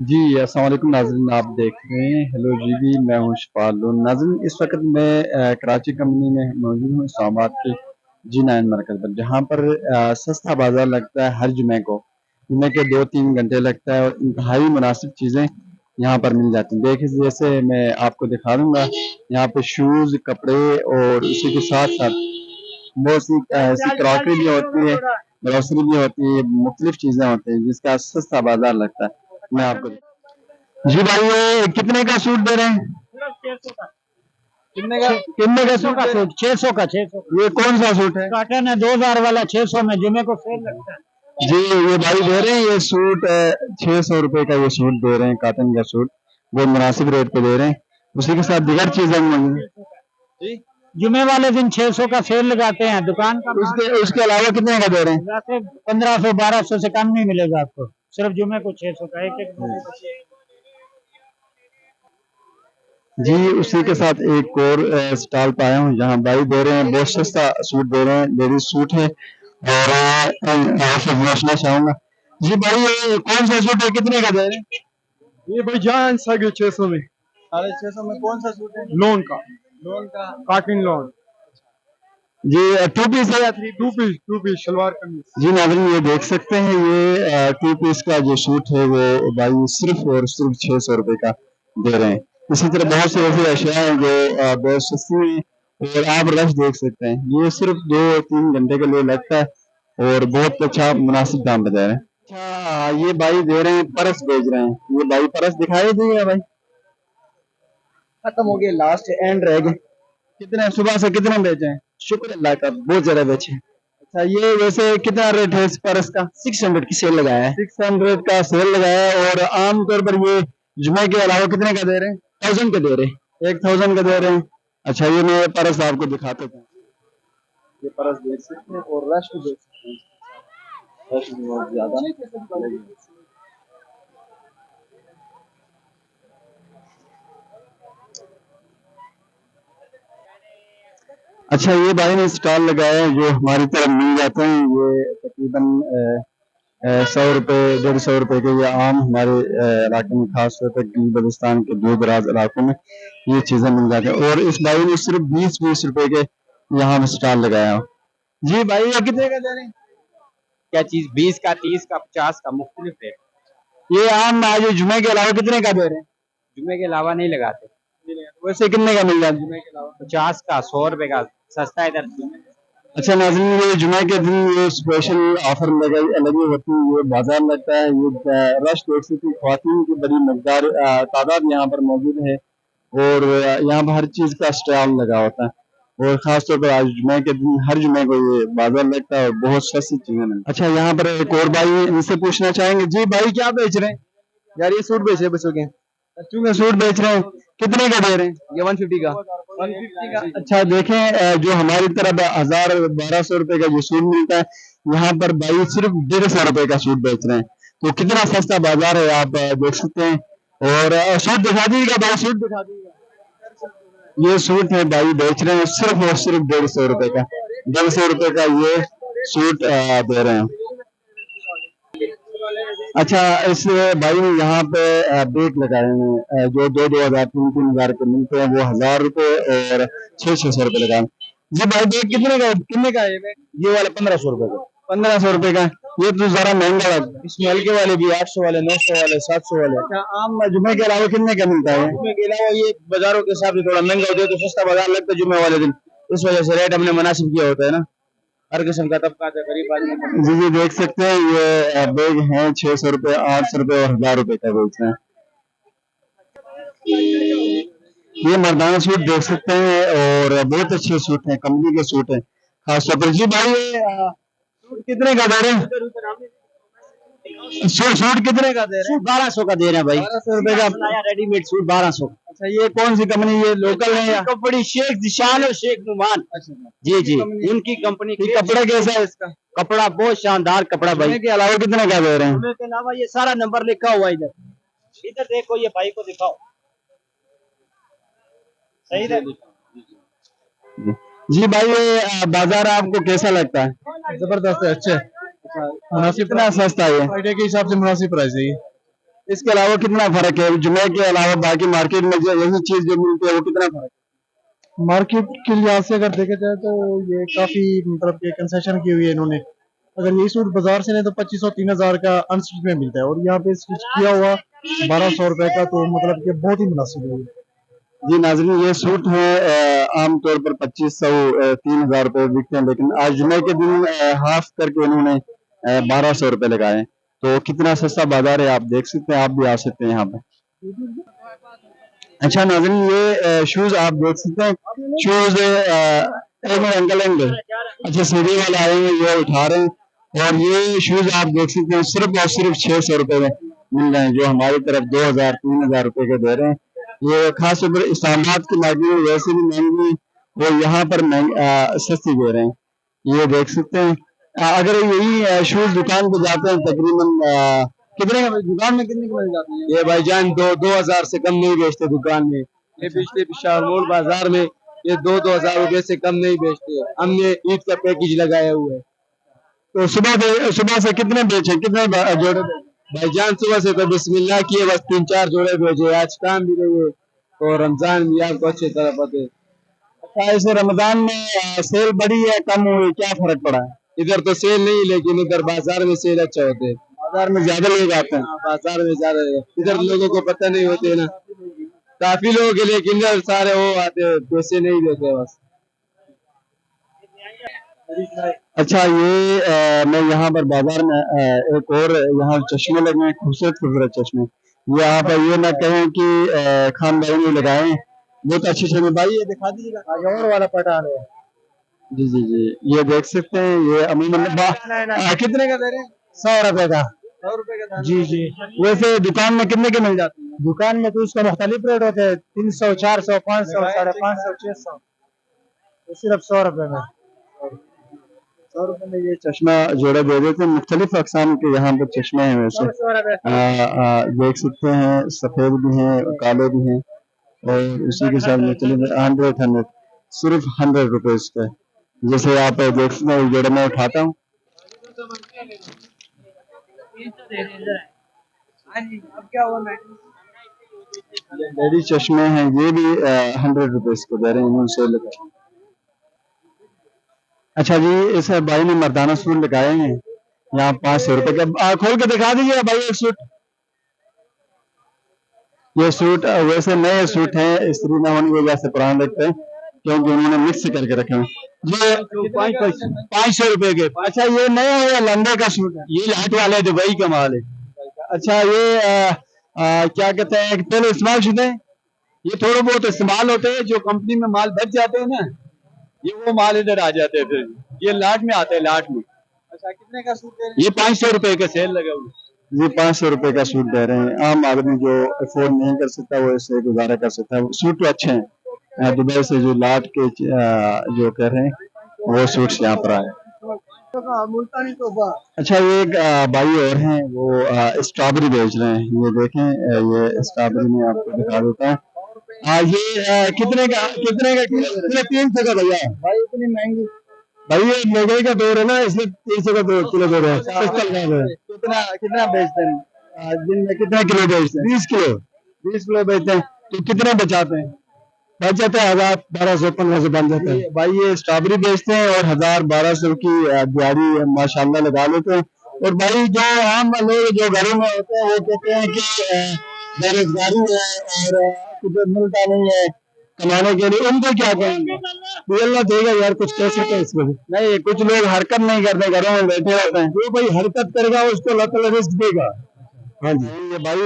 जी, अस्सलाम वालेकुम नाज़रीन, आप देख रहे हैं हेलो जीबी, मैं हूँ शफ़ाउल। नाज़रीन, इस वक़्त मैं कराची कंपनी में मौजूद हूँ, इस्लामाबाद के जी9 मरकज़ पर, जहाँ पर सस्ता बाज़ार लगता है हर जुमे को। जुमे के 2-3 घंटे लगता है और इंतहाई मुनासिब चीज़ें यहाँ पर मिल जाती हैं। देखिए, जैसे मैं आपको दिखा दूँगा, यहाँ पे शूज़, कपड़े और इसी के साथ-साथ बहुत सी ऐसी क्रॉकरी भी होती है, ग्रोसरी भी होती है, मुख्तलिफ चीज़ें होती हैं, जिसका सस्ता बाज़ार लगता है। मैं आपको जी भाई, ये कितने का सूट दे रहे हैं? कितने का सूट है? 600 का 600 ये कौन सा सूट है? कॉटन है 2000 वाला 600 में जुमे को सेल लगता है। जी, ये भाई दे रहे हैं ये सूट 600 रुपए का ये सूट दे रहे हैं, कॉटन का सूट। वो मुनासिब रेट पे दे रहे हैं। उसी के साथ दीगर चीजें भी मौजूद हैं। जी, जुमे वाले दिन 600 का सेल लगाते हैं दुकान का। उसके उसके अलावा कितने का दे रहे हैं? वैसे 1500 1200 से कम नहीं मिलेगा आपको, सिर्फ जुमे को 600 का एक एक जी, उसी के साथ एक और स्टॉल पे आया हूँ, जहाँ भाई दे रहे हैं बहुत सस्ता सूट दे रहे हैं, लेडीज सूट है और यहाँ से पूछना चाहूंगा। जी भाई, ये कौन सा सूट है, कितने का दे रहे हैं? ये भाई जान साढ़े 600 में। 650 में कौन सा सूट है? लोन का लोन का। Cotton loan. जी, 2 पीस है या 3 पीस? टू पीस शलवार कमीज। जी नाज़रीन, ये देख सकते हैं, ये 2 पीस का जो सूट है वो भाई सिर्फ और सिर्फ 600 रुपए का दे रहे हैं। इसी तरह बहुत सी ऐसी अशिया हैं जो बहुत सस्ती हैं और आप रश देख सकते हैं। ये सिर्फ 2-3 घंटे के लिए लगता है और बहुत अच्छा मुनासिब दाम बता रहे हैं। अच्छा, ये भाई दे रहे हैं, परस बेच रहे हैं। ये भाई परस दिखाई दिए भाई, खत्म हो गए, लास्ट एंड रह गए। कितने सुबह से कितने बेचे हैं? शुक्र अल्लाह का, बहुत ज्यादा बेचे। अच्छा, ये वैसे कितना रेट है इस परस का? 600 की सेल लगाया है। 600 का सेल लगाया है और आमतौर पर ये जुमे के अलावा कितने का दे रहे हैं? 1000 के दे रहे। 1000 का दे रहे हैं। अच्छा, ये मैं परस आपको दिखाते हूँ। ये परस देख सकते हैं और रश भी देख सकते हैं। रश भी बहुत ज्यादा है। अच्छा, ये भाई ने स्टॉल लगाया है जो हमारी तरफ मिल जाते हैं। ये तकरीबन 100 रुपए 150 रुपए के, ये आम हमारे इलाके में, खास तौर पर बलुचिस्तान के दूर दराज इलाकों में ये चीजें मिल जाती हैं। और इस भाई ने सिर्फ 20-20 रुपए के यहाँ स्टॉल लगाया हो। जी भाई, ये कितने का दे रहे हैं? क्या चीज 20 का 30 का 50 का मुख्तलिफ रेट। ये आम आज जुमे के अलावा कितने का दे रहे हैं? जुमे के अलावा नहीं लगाते। वैसे कितने का मिल जाता है जुमे के अलावा? 50 का 100 रुपए का सस्ता इधर। अच्छा नाज़रीन, ये जुमे के दिन ये स्पेशल ऑफर लगी होती है, ये बाजार लगता है, ये रश देख सकते हैं, ख्वातीन की बड़ी मकदार तादाद यहाँ पर मौजूद है और यहाँ पर हर चीज का स्टॉल लगा होता है और खास तौर पर आज जुमे के दिन हर जुमे को ये बाजार लगता है और बहुत सस्ती चीजें मिलती हैं। अच्छा, यहाँ पर एक और भाई है, इनसे पूछना चाहेंगे। जी भाई, क्या बेच रहे हैं? यार ये सूट बेच रहे बच्चों के। बच्चों के सूट बेच रहे हैं, कितने का दे रहे हैं? ये 150 का। 150 का। अच्छा, देखें, जो हमारी तरफ 1000-1200 रुपए का जो सूट मिलता है, यहाँ पर भाई सिर्फ 150 रुपए का सूट बेच रहे हैं। तो कितना सस्ता बाजार है, आप देख सकते हैं। और सूट दिखा दीजिएगा भाई, सूट दिखा दीजिएगा। ये सूट है भाई बेच रहे हैं सिर्फ और सिर्फ 150 रुपए का। 150 रुपए का ये सूट दे रहे हैं। अच्छा, इस भाई ने यहाँ पे बेट लगाए हैं जो 2-2 हजार 3-3 हजार के मिलते हैं, वो 1000 रुपए और 600-600 रुपए लगाए। जी भाई, बेट कितने का है ये बेट? ये वाला 1500 रुपए का। 1500 रुपए का। ये तो जरा महंगा लगता है। इसमें हल्के वाले भी 800 वाले 900 वाले 700 वाले। अच्छा, आम जुमे के अलावा कितने का मिलता है? जुमे के अलावा ये बाजारों के हिसाब से थोड़ा महंगा होता है, तो सस्ता बाजार लगता है जुमे वाले दिन, इस वजह से रेट हमने मुनासिब किया होता है ना। हर किस्म का तबका है, गरीब आदमी। जी जी, देख सकते हैं, ये बैग हैं 600 रुपए, 800 रुपए और 1000 रुपए का बेच रहे हैं। ये मर्दाना सूट देख सकते हैं और बहुत अच्छे सूट हैं, कंपनी के सूट हैं खास तौर पर। जी भाई, ये सूट कितने का दे रहे हैं? सूट कितने का दे रहे हैं? सूट 1200 का दे रहे हैं भाई। 1200 रुपए का। Readymade suit 1200। अच्छा, ये कौन सी कंपनी, ये लोकल है या? कंपनी शेख जिशान और शेख नुमान। अच्छा, जी जी, इनकी कंपनी ये कपड़ा कैसा है इसका? कपड़ा बहुत शानदार कपड़ा भाई। के अलावा कितने का दे रहे हैं? जुमे के अलावा ये सारा नंबर लिखा हुआ है इधर। इधर देखो, ये भाई को दिखाओ। सही है। जी भाई, ये बाजार आपको कैसा लगता है? जबरदस्त है, अच्छे। मुनासिब, कितना सस्ता है ये? फ्राइडे के हिसाब से मुनासिब प्राइस है ये। इसके अलावा कितना फर्क है जुमे के अलावा बाकी मार्केट में जो यही चीज जो मिलती है वो कितना फर्क है? मार्केट के लिहाज से अगर देखा जाए तो ये काफी मतलब कि कंसेशन की हुई है इन्होंने। अगर ये सूट बाजार से नहीं तो 2500-3000 का अनस्टिच में मिलता है और यहाँ पे स्टिच किया हुआ 1200 रुपए का, तो मतलब कि बहुत ही मुनासिब है। जी नाज़रीन, ये सूट है आमतौर पर 2500 3000 रुपए बिकते हैं, लेकिन आज जुमे के दिन हाफ करके उन्होंने 1200 रुपए लगाए। तो कितना सस्ता बाजार है, आप देख सकते हैं, आप भी आ सकते हैं यहाँ पे। अच्छा नाज़रीन, ये शूज आप देख सकते हैं, शूज एक मिनट अंकल अंकल, अच्छा सीढ़ी वाले आए हैं, ये उठा रहे हैं और ये शूज आप देख सकते हैं सिर्फ और सिर्फ 600 रुपए में मिल रहे हैं, जो हमारी तरफ 2000 3000 रुपए के दे रहे हैं। ये खास तौर पर इस्लामाबाद की मार्केट में वैसे भी महंगी और यहाँ पर सस्ती दे रहे हैं, ये देख सकते हैं। अगर यही शूज दुकान पे जाते हैं तकरीबन कितने का दुकान में कितने के मिल जाते हैं? ये भाईजान 2000 से कम नहीं बेचते दुकान में। ये बेचते शाहमूल बाजार में, ये 2000 रुपए से कम नहीं बेचते। हमने ईद का पैकेज लगाया हुआ है। तो सुबह से कितने बेचे, कितने जोड़े बेचे? भाईजान सुबह से तो बिस्मिल्लाह किए, बस 3-4 जोड़े भेजे। आज काम भी नहीं है और रमजान भी आपको अच्छी तरह पता है। अच्छा, इस रमजान में सेल बढ़ी है कम हुई, क्या फर्क पड़ा है? इधर तो सेल नहीं, लेकिन इधर बाजार में सेल अच्छा होते हैं। बाजार में ज्यादा लोग आते हैं। हाँ, बाजार में ज्यादा है। इधर लोगों को पता नहीं होते ना, काफी लोग हैं, लेकिन इधर सारे वो आते हैं, पैसे नहीं देते बस। अच्छा, ये मैं यहाँ पर बाजार में एक और यहाँ चश्मे लगे हैं, खूबसूरत खूबसूरत चश्मे। ये आप ये ना कहें कि खान भाई ने लगाए हैं, बहुत अच्छे चश्मे। भाई ये दिखा दीजिएगा, और वाला पठान है। जी जी जी, ये देख सकते हैं, ये अमूमन कितने का दे रहे हैं? 100 रुपए का। 100 रुपए का। जी जी। वैसे दुकान में कितने के मिल जाते हैं? दुकान में तो उसका मुख्तलिफ रेट होते हैं, 300 400 500 550 600, तो सिर्फ 100 रुपए में। 100 रुपए में ये चश्मा जोड़ा दे देते हैं। मुख्तलिफ अकसाम के यहाँ पर चश्मे हैं वैसे, देख सकते हैं, सफेद भी हैं, काले भी हैं और उसी के साथ मुख्तलिफ 100 सिर्फ 100 रुपीज का। जैसे आप देख सकते हैं, जोड़ा मैं उठाता हूँ, लेडी चश्मे हैं, ये भी 100 रुपीज को दे रहे हैं, इन्होंने सेल लगाई। अच्छा जी, इस भाई ने मर्दाना सूट लगाए हैं यहाँ 500 रुपए का। खोल के दिखा दीजिए भाई एक सूट। ये सूट वैसे नए सूट हैं, इस्त्री ना होने की वजह से पुराने लगते हैं, क्योंकि उन्होंने मिक्स करके रखे हैं। ये 500 रुपए के। अच्छा, ये नया है, लंदे का सूट है, ये लाट वाले दुबई का माल है। अच्छा, ये क्या कहते हैं, पहले इस्तेमाल शुदा है? ये थोड़े बहुत इस्तेमाल होते हैं, जो कंपनी में माल बच जाते हैं ना, ये वो माल इधर आ जाते हैं, फिर ये लाट में आते हैं, लाट में। अच्छा, कितने का सूट दे रहे हैं? ये 500 रुपए का सेल लगा हुआ है। ये 500 रुपए का सूट दे रहे हैं। आम आदमी जो अफोर्ड नहीं कर सकता वो इसे गुजारा कर सकता है। सूट तो अच्छे हैं, दुबई से जो लाट के जो कह रहे हैं वो सूट्स यहाँ पर आए। अच्छा, ये एक भाई और हैं, वो स्ट्रॉबेरी बेच रहे हैं, ये देखें, ये स्ट्रॉबेरी में आपको दिखा देता है। ये कितने का किलो? 300 का भैया। भाई इतनी महंगी? भाई ये महंगाई का दौर है ना, इसलिए 300 का 2 किलो दे रहे हैं, सस्ता लगा रहे हैं। कितना कितना बेचते हैं दिन में, कितना किलो बेचते हैं? 20 किलो। 20 किलो बेचते हैं तो कितने बचाते हैं? बच जाता है 1000 1200 1500 बन जाता है। भाई ये स्ट्रॉबेरी बेचते हैं और 1000 1200 की दिहाड़ी माशाल्लाह लगा लेते हैं। और भाई जो आम लोग जो घरों में होते हैं वो कहते हैं कि बेरोजगारी है और कुछ मिलता नहीं है कमाने के लिए, उनको क्या कहेंगे? अल्लाह देगा यार, कुछ कह सकते हैं इसमें? नहीं, कुछ लोग हरकत नहीं करते, घरों में बैठे रहते हैं। जो भाई हरकत करेगा उसको अल्लाह ताला रिस्क देगा। हाँ जी। ये भाई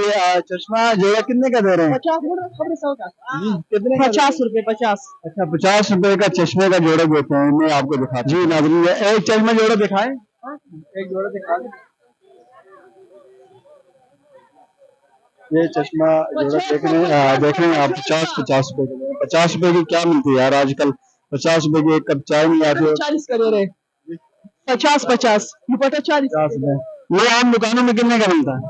चश्मा जोड़ा कितने का दे रहे हैं? 50 जी, कितने का? 50 रुपए 50। अच्छा, 50 रुपए का चश्मे का जोड़ा देते हैं, मैं आपको दिखाता हूँ। जी नाज़रीन, एक चश्मा जोड़ा दिखाएं, एक जोड़ा दिखा दें। ये चश्मा जोड़ा देख रहे हैं आप, 50 रुपए के। 50 रुपए की क्या मिलती है यार आजकल? 50 रुपए की एक कप चाय नहीं आती है। 40 का दे रहे 50 दुपट्टा 40 50 रुपए। ये आम दुकानों में कितने का मिलता है?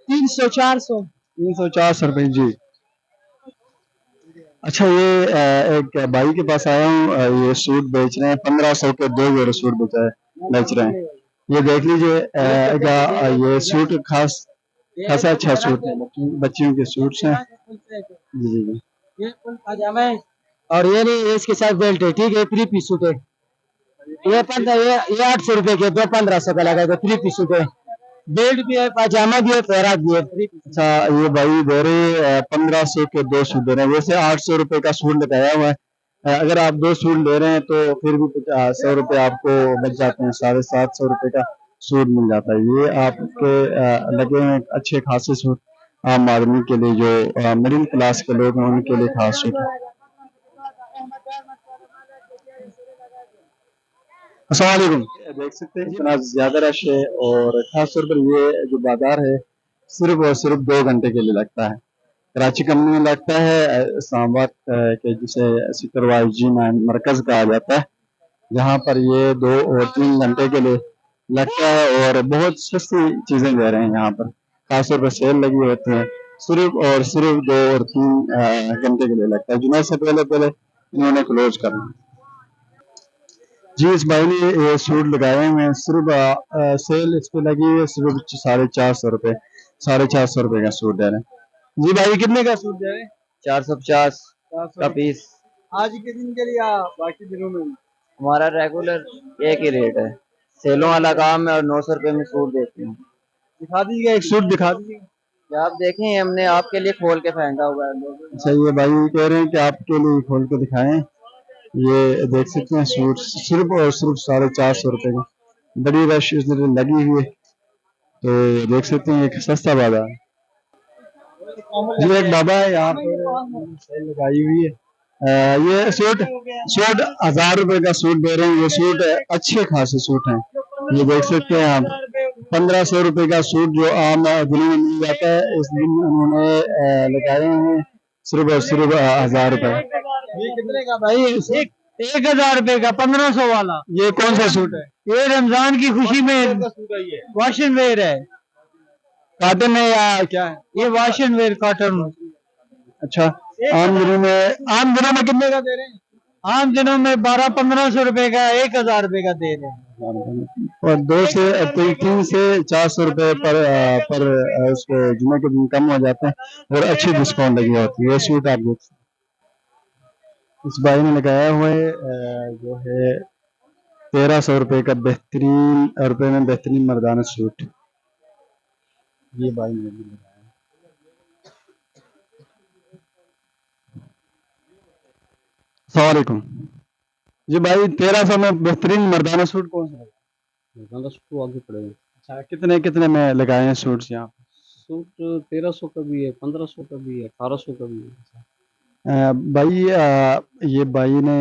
300 400। 340 रुपए जी। अच्छा, ये एक भाई के पास आया हूँ, ये सूट बेच रहे हैं, 1500 के 2 जोड़े सूट बेच रहे हैं। ये देख लीजिए, ये सूट खास खासा अच्छा सूट है, बच्चियों के सूट्स हैं। जी जी जी। ये फुल पाजामा है और ये नहीं, इसके साथ बेल्ट है, ठीक है, 3 पीस सूट है। ये 800 रुपए के, दो 1500 का लगा, 3 पीस सूट है, बेल्ट भी है, पाजामा भी है, पैराज भी है, 3 पीस। अच्छा, ये भाई दे रहे 1500 के 2 सूट दे रहे हैं। वैसे 800 रुपए का सूट लगाया हुआ है। अगर आप 2 सूट ले रहे हैं तो फिर भी 100 रुपए आपको बच जाते हैं। 750 रुपए का सूट मिल जाता है। ये आपके लगे हुए अच्छे खासे सूट आम आदमी के लिए, जो मिडिल क्लास के लोग हैं उनके लिए खास सूट है। अस्सलाम वालेकुम। देख सकते हैं इतना ज्यादा रश है, और खासतौर पर ये जो बाजार है सिर्फ और सिर्फ 2 घंटे के लिए लगता है। कराची कंपनी में लगता है इस्लामाबाद के, जिसे सेक्टर वाइज G9 मरकज कहा जाता है, जहाँ पर ये 2 और 3 घंटे के लिए लगता है। और बहुत सस्ती चीजें दे रहे हैं यहाँ पर, खासतौर पर सेल लगी होती है। सिर्फ और सिर्फ 2 और 3 घंटे के लिए लगता है। जुमे से पहले पहले इन्होंने क्लोज करना है। जी, इस भाई ने ये सूट लगाए हुए हैं। सिर्फ सेल इस पे लगी हुई है सिर्फ 450 रुपए, 450 रुपए का सूट दे रहे हैं। जी भाई, कितने का सूट दे रहे हैं? 450 का पीस। आज के दिन के लिए या बाकी दिनों में? हमारा रेगुलर एक ही रेट है, सेलों वाला काम है, और 900 रुपए में सूट देते हैं। दिखा दीजिएगा, एक सूट दिखा दीजिएगा। क्या आप देखें, हमने आपके लिए खोल के फेंका हुआ है। अच्छा, ये भाई कह रहे हैं कि आपके लिए खोल के दिखाएं। ये देख सकते हैं सूट सिर्फ और सिर्फ 450 रुपए का। बड़ी रश इस तरह लगी हुई है, तो देख सकते हैं एक सस्ता बाजार। जी, एक बाबा है यहाँ पे, सेल लगाई हुई है। ये सूट सूट 1000 रुपए का सूट दे रहे हैं। ये सूट अच्छे खासे सूट हैं। ये देख सकते हैं आप, 1500 रुपए का सूट जो आम दिनों में मिल जाता है, इस दिन उन्होंने लगाए हैं सिर्फ और सिर्फ 1000 रुपए। ये कितने का भाई? 1000 रुपए का 1500 वाला। ये कौन सा सूट है? ये रमजान की खुशी में वाशन वेयर है। कॉटन है या क्या है? ये वाशन वेयर कॉटन। अच्छा, आम दिनों में कितने का दे रहे हैं? आम दिनों में 1200-1500 रुपए का, 1000 रुपए का दे रहे हैं। और 3 से 400 रुपए पर उसको जुमे के दिन कम हो जाते हैं, और अच्छी डिस्काउंट लगी होती है। ये सूट आप देख सकते हैं। इस भाई ने लगाया हुआ है जो है 1300 रुपए का बेहतरीन रुपए में बेहतरीन मर्दाना सूट। ये भाई ने भी लगाया। अस्सलाम वालेकुम। जी भाई, 1300 में बेहतरीन मर्दाना सूट कौन सा है? मर्दाना सूट तो आगे पड़ेगा। अच्छा, कितने कितने में लगाए हैं सूट्स यहाँ? सूट 1300 का भी है, 1500 का भी है, 1800 का भी है। भाई ये भाई ने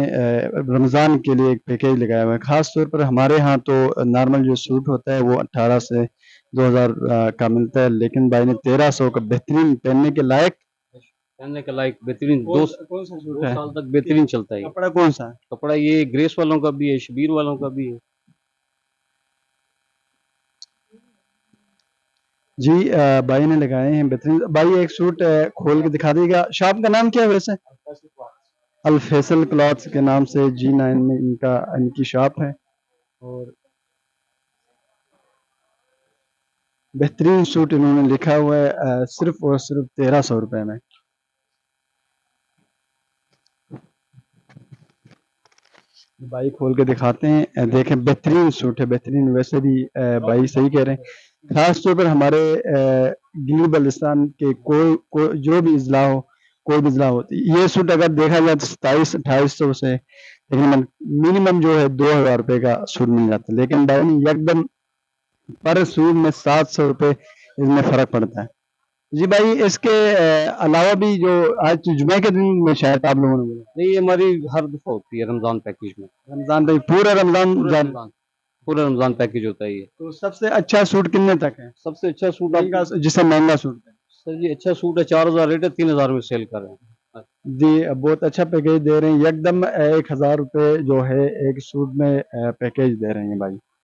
रमज़ान के लिए एक पैकेज लगाया हुआ है। ख़ास तौर पर हमारे यहाँ तो नॉर्मल जो सूट होता है वो 18 से 2000 का मिलता है, लेकिन भाई ने 1300 का बेहतरीन पहनने के लायक बेहतरीन कौन सा सूट 2 है? साल तक बेहतरीन चलता है। कपड़ा कौन सा है? कपड़ा ये ग्रेस वालों का भी है, शबीर वालों का भी है। जी, भाई ने लगाए हैं बेहतरीन। भाई एक सूट खोल के दिखा देगा। शॉप का नाम क्या है वैसे? अल फैसल क्लॉथ्स के नाम से G9 में इनकी शॉप है, और बेहतरीन सूट इन्होंने लिखा हुआ है सिर्फ और सिर्फ 1300 रुपए में। भाई खोल के दिखाते हैं, देखें बेहतरीन सूट है, बेहतरीन। वैसे भी भाई सही कह रहे हैं। खास तौर पर हमारे गिलगित बल्तिस्तान के जो भी इजला हो, कोई भी इजला हो, ये सूट अगर देखा जाए तो 2700-2800 से, लेकिन मिनिमम जो है 2000 रुपए का सूट मिल जाता है। लेकिन भाई ने एकदम पर सूट में 700 रुपए इसमें फर्क पड़ता है। जी भाई, इसके अलावा भी जो आज जुमे के दिन में शायद आप लोगों ने बोला, नहीं, ये हमारी हर दफा होती है रमजान पैकेज में। रमजान भाई पूरा रमजान पूरा रमजान पैकेज होता है ये। तो सबसे अच्छा सूट कितने तक है? सबसे अच्छा सूट महंगा, जिसे महंगा सूट है? सर जी, अच्छा सूट है 4000 रेट है, 3000 में सेल कर रहे हैं। जी, बहुत अच्छा पैकेज दे रहे हैं। एकदम 1000 रुपए जो है एक सूट में पैकेज दे रहे हैं भाई।